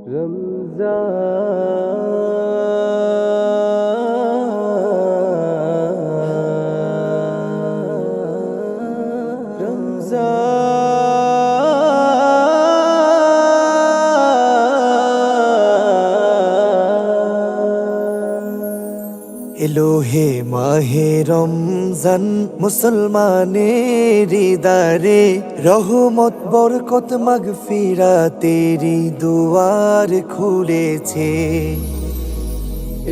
এলো হে মাহে রমজান মুসলমানের দারে রহমত বরকত মাগফিরাতেরি দুয়ার খুলেছে।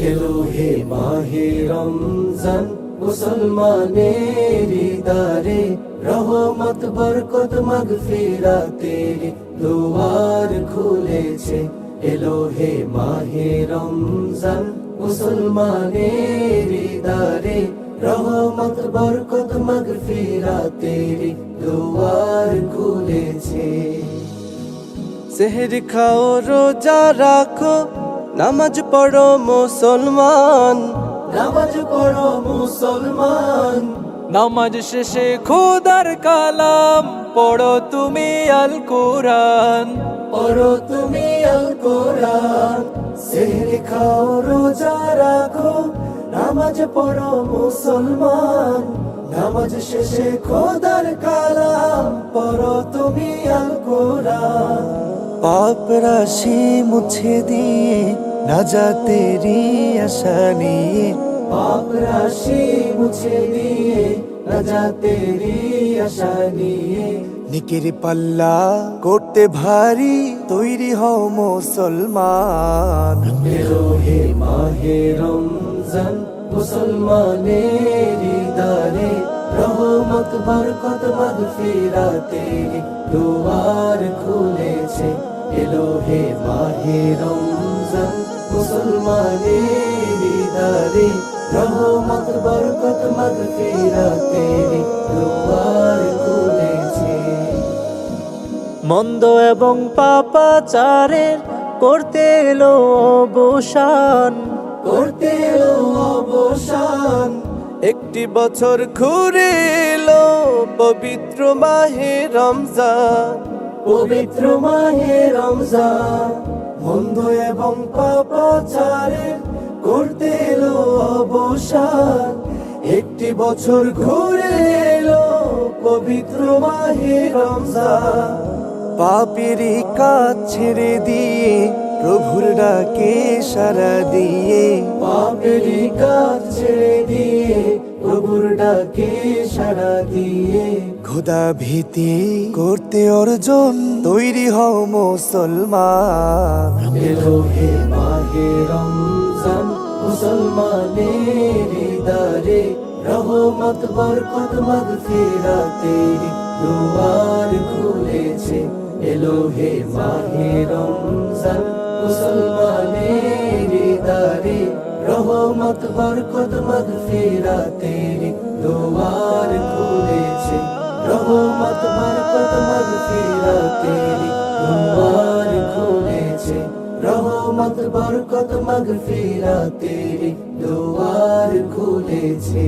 এলো হে মাহে রমজান মুসলমানের দারে রহমত বরকত মাগফিরাতেরি দুয়ার খুলেছে। এলো হে মাহে রমজান মুসলমানের দারে রহমত বরকত মাগফিরাতের দুয়ার খুলেছে। সেহর খাও রোজা রাখো নামাজ পড়ো মুসলমান, নামাজ পড়ো মুসলমান। নামাজ শেষে খোদার কালাম পড়ো তুমি আল কোরআন, পড়ো তুমি আল কোরআন। সেহর খাও রোজা রাখো নামাজ পড়ো মুসলমান, নামাজ শেষে খোদার কালাম পড়ো তুমি আল কোরআন। পাপ রাশি মুছে দিয়ে নাজাতেরি আশা নিয়ে, পাপ রাশি মুছে দিয়ে নাজাতেরি আশা নিয়ে নিকের পাল্লা করতে ভারী তৈরি হও মুসলমান। এলো হে মাহে রমজান মুসলমানের দারে রহমত বরকত মাগফিরাতের দুয়ার খুলেছে। এলো হে মাহে রমজান মুসলমানের দারে রহমত বরকত মাগফিরাতের দুয়ার খুলেছে। মন্দ এবং পাপাচারের করতে এলো অবসান, করতে এলো অবসান। একটি বছর ঘুরে এলো পবিত্র মাহে রমজান, পবিত্র মাহে রমজান। মন্দ এবং পাপাচারের করতে এলো অবসান। একটি বছর ঘুরে এলো পবিত্র মাহে রমজান। পাপেরই কাজ ছেড়ে দিয়ে প্রভুর ডাকে সাড়া দিয়ে, পাপেরই কাজ ছেড়ে দিয়ে প্রভুর ডাকে সাড়া দিয়ে খোদা ভীতি করতে অর্জন তৈরি হও মুসলমান। এলো হে মাহে রমজান মুসলমানের দারে রহমত বরকত মাগফিরাতের দুয়ার খুলেছে। এলো হে মাহে রমজান মুসলমানের দারে রহমত বরকত মাগফিরাতের দুয়ার খুলেছে। রহমত বরকত মাগফিরাতের দুয়ার খুলেছে। রহমত বরকত মাগফিরাতের দুয়ার খুলেছে।